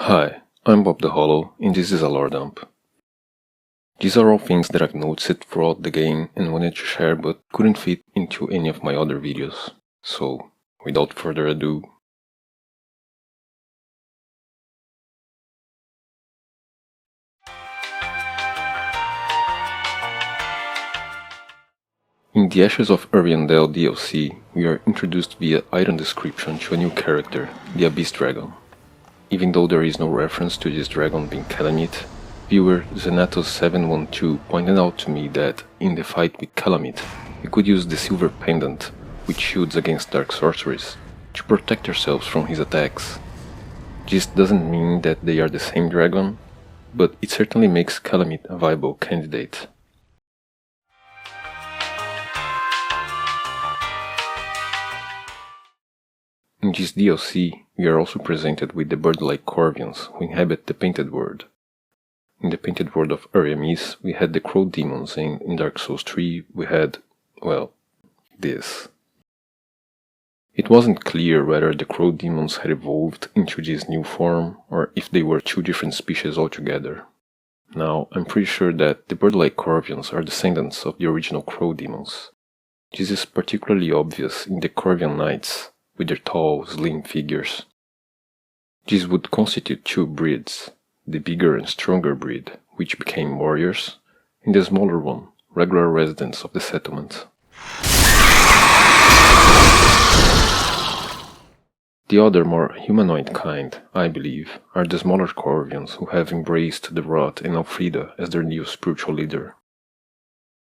Hi, I'm Bob the Hollow, and this is a lore dump. These are all things that I've noticed throughout the game and wanted to share but couldn't fit into any of my other videos. So, without further ado, in the Ashes of Ariandel DLC, we are introduced via item description to a new character, the Abyss Dragon. Even though there is no reference to this dragon being Kalameet, viewer Zenatos712 pointed out to me that, in the fight with Kalameet, you could use the silver pendant, which shields against dark sorceries, to protect yourselves from his attacks. This doesn't mean that they are the same dragon, but it certainly makes Kalameet a viable candidate. In this DLC, we are also presented with the bird-like Corvians who inhabit the Painted World. In the Painted World of RNGesus, we had the Crow Demons, and in Dark Souls 3 we had, well, this. It wasn't clear whether the Crow Demons had evolved into this new form, or if they were two different species altogether. Now, I'm pretty sure that the bird-like Corvians are descendants of the original Crow Demons. This is particularly obvious in the Corvian Knights, with their tall, slim figures. These would constitute two breeds, the bigger and stronger breed, which became warriors, and the smaller one, regular residents of the settlement. The other, more humanoid kind, I believe, are the smaller Corvians who have embraced the Rot and Alfreda as their new spiritual leader.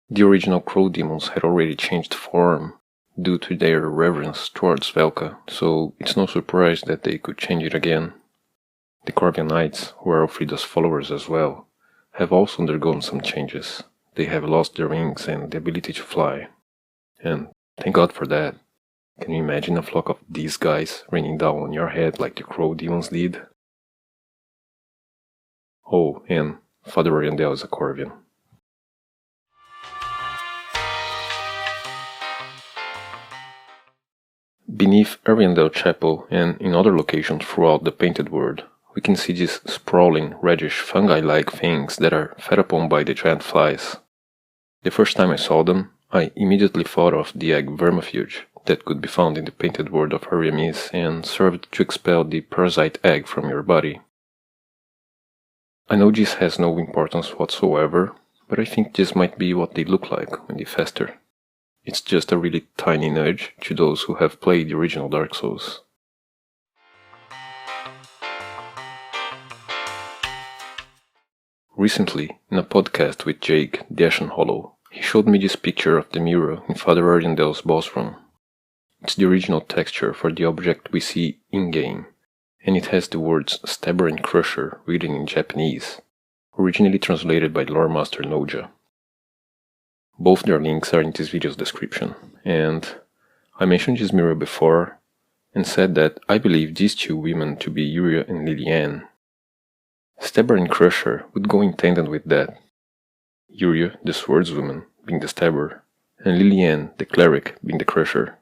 The original Crow Demons had already changed form due to their reverence towards Velka, so it's no surprise that they could change it again. The Corvian Knights, who are Alfreda's followers as well, have also undergone some changes. They have lost their wings and the ability to fly. And thank God for that. Can you imagine a flock of these guys raining down on your head like the Crow Demons did? Oh, and Father Ariandel is a Corvian. Beneath Ariandel Chapel and in other locations throughout the Painted World, we can see these sprawling, reddish, fungi-like things that are fed upon by the giant flies. The first time I saw them, I immediately thought of the egg Vermifuge that could be found in the Painted World of RNGesus and served to expel the parasite egg from your body. I know this has no importance whatsoever, but I think this might be what they look like when they fester. It's just a really tiny nudge to those who have played the original Dark Souls. Recently, in a podcast with Jake, the Ashen Hollow, he showed me this picture of the mirror in Father Ariandel's boss room. It's the original texture for the object we see in-game, and it has the words Stabber and Crusher written in Japanese, originally translated by Loremaster Nojah. Both their links are in this video's description, and I mentioned this mirror before and said that I believe these two women to be Yuria and Liliane. Stabber and Crusher would go in tandem with that. Yuria, the swordswoman, being the stabber, and Liliane, the cleric, being the crusher.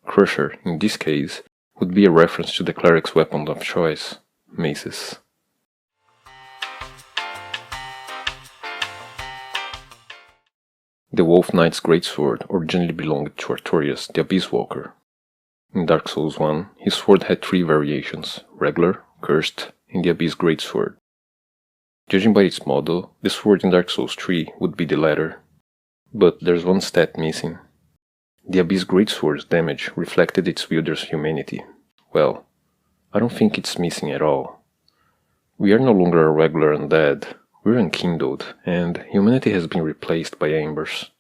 Crusher, in this case, would be a reference to the cleric's weapon of choice, maces. The Wolf Knight's greatsword originally belonged to Artorias, the Abyss Walker. In Dark Souls 1, his sword had three variations: regular, cursed, and the Abyss Greatsword. Judging by its model, the sword in Dark Souls 3 would be the latter. But there's one stat missing. The Abyss Greatsword's damage reflected its wielder's humanity. Well, I don't think it's missing at all. We are no longer a regular undead, we're unkindled, and humanity has been replaced by embers.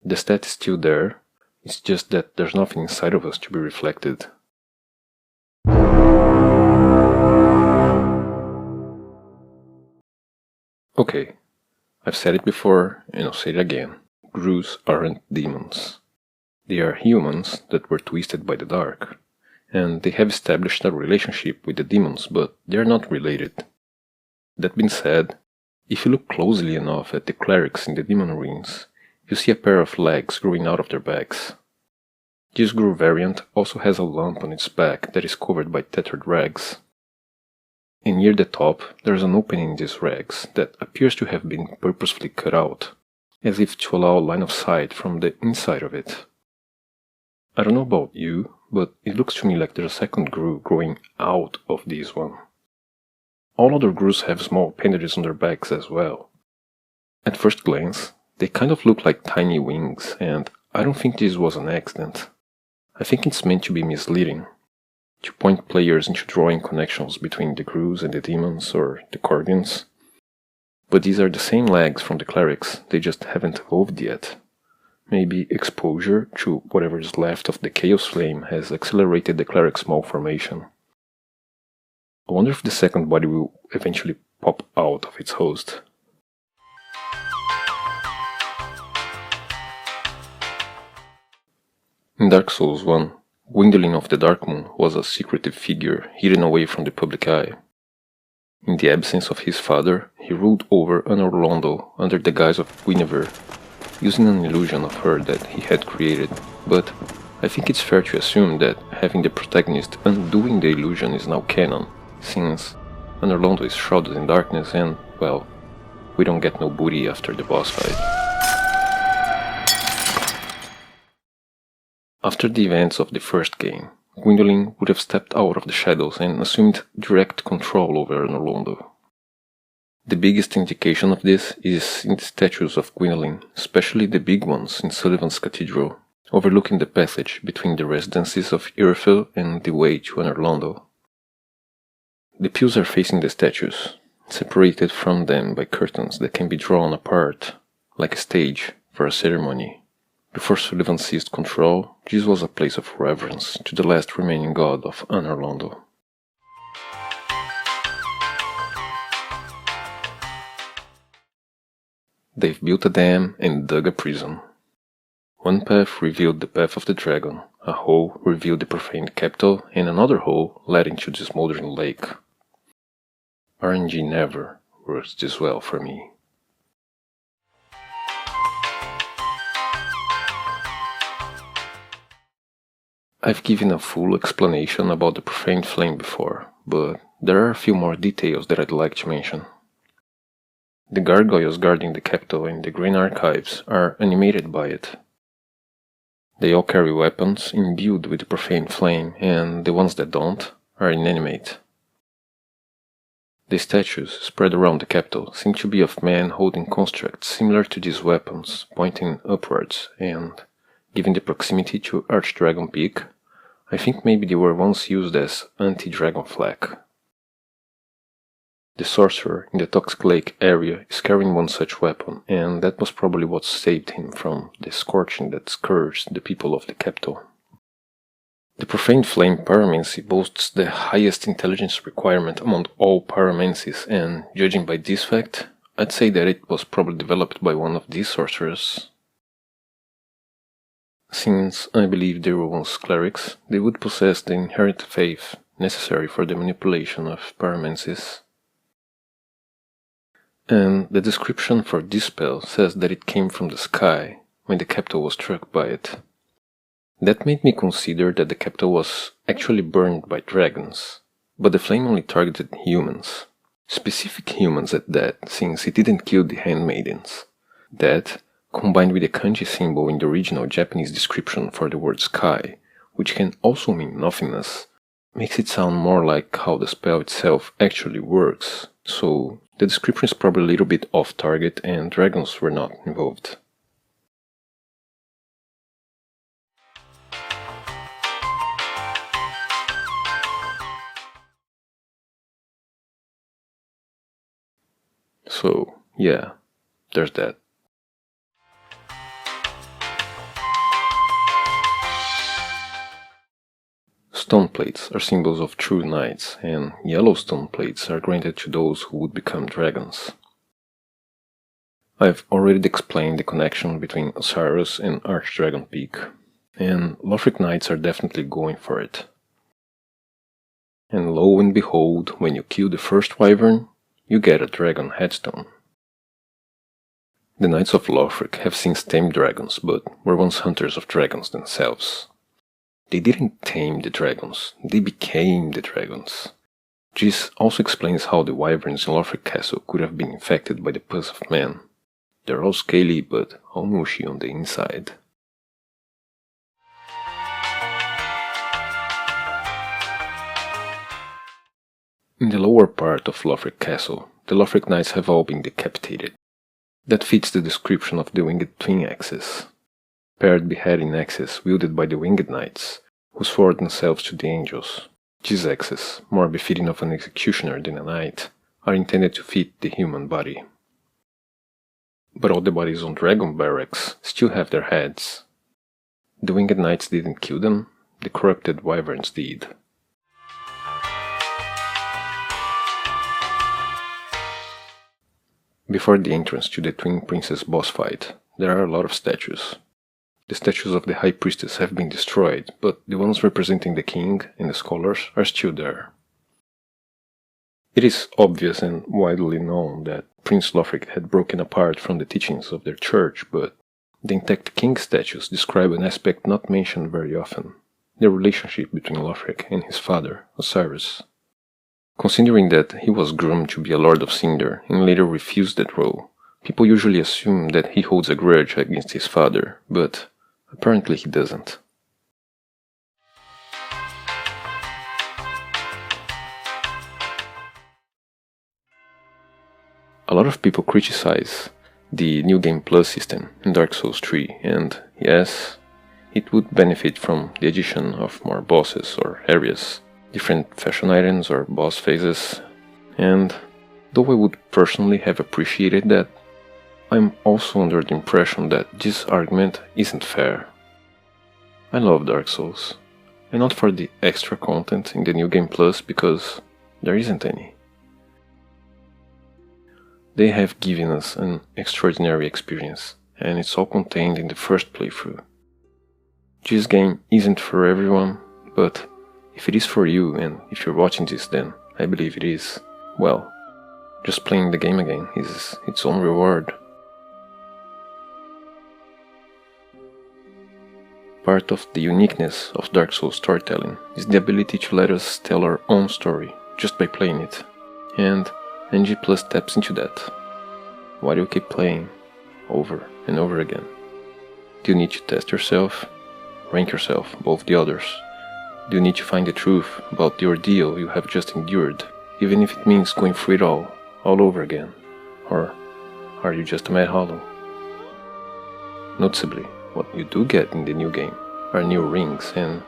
The stat is still there, it's just that there's nothing inside of us to be reflected. Okay, I've said it before, and I'll say it again. Ghrus aren't demons. They are humans that were twisted by the dark, and they have established a relationship with the demons, but they are not related. That being said, if you look closely enough at the clerics in the demon ruins, you see a pair of legs growing out of their backs. This Ghru variant also has a lump on its back that is covered by tethered rags. And near the top, there's an opening in these rags that appears to have been purposefully cut out, as if to allow line of sight from the inside of it. I don't know about you, but it looks to me like there's a second gru growing out of this one. All other grus have small appendages on their backs as well. At first glance, they kind of look like tiny wings, and I don't think this was an accident. I think it's meant to be misleading, to point players into drawing connections between the ghrus and the demons or the Corvians. But these are the same legs from the clerics, they just haven't evolved yet. Maybe exposure to whatever is left of the Chaos Flame has accelerated the cleric's malformation. I wonder if the second body will eventually pop out of its host. In Dark Souls 1, Gwyndolin of the Dark Moon was a secretive figure hidden away from the public eye. In the absence of his father, he ruled over Anorlondo under the guise of Guinevere, using an illusion of her that he had created, but I think it's fair to assume that having the protagonist undoing the illusion is now canon, since Anorlondo is shrouded in darkness and, well, we don't get no booty after the boss fight. After the events of the first game, Gwyndolin would have stepped out of the shadows and assumed direct control over Anorlondo. The biggest indication of this is in the statues of Gwyndolin, especially the big ones in Sullivan's Cathedral, overlooking the passage between the residences of Irophil and the way to Anorlondo. The pews are facing the statues, separated from them by curtains that can be drawn apart, like a stage for a ceremony. Before Sullivan seized control, this was a place of reverence to the last remaining god of Anorlondo. They've built a dam and dug a prison. One path revealed the path of the dragon, a hole revealed the profaned capital, and another hole led into the smoldering lake. RNG never works this well for me. I've given a full explanation about the Profaned Flame before, but there are a few more details that I'd like to mention. The gargoyles guarding the capital and the Grain Archives are animated by it. They all carry weapons imbued with the Profaned Flame, and the ones that don't are inanimate. The statues spread around the capital seem to be of men holding constructs similar to these weapons, pointing upwards, and given the proximity to Archdragon Peak, I think maybe they were once used as anti-dragon flak. The sorcerer in the Toxic Lake area is carrying one such weapon, and that was probably what saved him from the scorching that scourged the people of the capital. The Profaned Flame pyromancy boasts the highest intelligence requirement among all pyromancies, and judging by this fact, I'd say that it was probably developed by one of these sorcerers. Since I believe they were once clerics, they would possess the inherent faith necessary for the manipulation of pyromancies. And the description for this spell says that it came from the sky when the capital was struck by it. That made me consider that the capital was actually burned by dragons, but the flame only targeted humans. Specific humans at that, since it didn't kill the handmaidens. That, combined with the kanji symbol in the original Japanese description for the word sky, which can also mean nothingness, makes it sound more like how the spell itself actually works, so the description is probably a little bit off target and dragons were not involved. So, yeah, there's that. Stone plates are symbols of true knights, and yellow stone plates are granted to those who would become dragons. I've already explained the connection between Osiris and Archdragon Peak, and Lothric Knights are definitely going for it. And lo and behold, when you kill the first wyvern, you get a dragon headstone. The Knights of Lothric have since tamed dragons, but were once hunters of dragons themselves. They didn't tame the dragons, they became the dragons. This also explains how the wyverns in Lothric Castle could have been infected by the pus of man. They're all scaly but all mushy on the inside. In the lower part of Lothric Castle, the Lothric Knights have all been decapitated. That fits the description of the winged twin axes. Paired beheading axes wielded by the winged knights, who swore themselves to the angels. These axes, more befitting of an executioner than a knight, are intended to fit the human body. But all the bodies on dragon barracks still have their heads. The winged knights didn't kill them, the corrupted wyverns did. Before the entrance to the Twin Princess boss fight, there are a lot of statues. The statues of the High Priestess have been destroyed, but the ones representing the king and the scholars are still there. It is obvious and widely known that Prince Lothric had broken apart from the teachings of their church, but the intact king statues describe an aspect not mentioned very often, the relationship between Lothric and his father, Osiris. Considering that he was groomed to be a Lord of Cinder and later refused that role, people usually assume that he holds a grudge against his father, but apparently he doesn't. A lot of people criticize the New Game Plus system in Dark Souls 3, and yes, it would benefit from the addition of more bosses or areas, different fashion items or boss phases, and though I would personally have appreciated that, I'm also under the impression that this argument isn't fair. I love Dark Souls, and not for the extra content in the New Game Plus because there isn't any. They have given us an extraordinary experience, and it's all contained in the first playthrough. This game isn't for everyone, but if it is for you, and if you're watching this then I believe it is, well, just playing the game again is its own reward. Part of the uniqueness of Dark Souls storytelling is the ability to let us tell our own story just by playing it, and RNG Plus taps into that. Why do you keep playing over and over again? Do you need to test yourself, rank yourself above the others? Do you need to find the truth about the ordeal you have just endured, even if it means going through it all over again? Or are you just a mad hollow? Noticeably, what you do get in the new game are new rings, and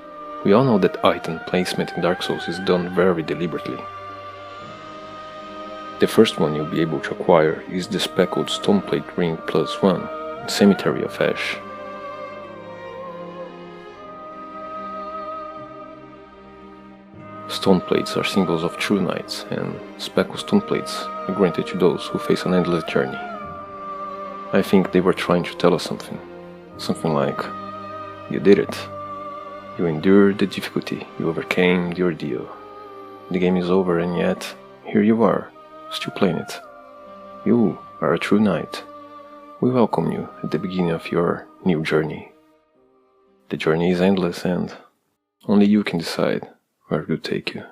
we all know that item placement in Dark Souls is done very deliberately. The first one you'll be able to acquire is the Speckled Stoneplate Ring +1, Cemetery of Ash. Stoneplates are symbols of true knights, and speckled stoneplates are granted to those who face an endless journey. I think they were trying to tell us something. Something like, you did it. You endured the difficulty, you overcame the ordeal. The game is over and yet, here you are, still playing it. You are a true knight. We welcome you at the beginning of your new journey. The journey is endless and only you can decide where it will take you.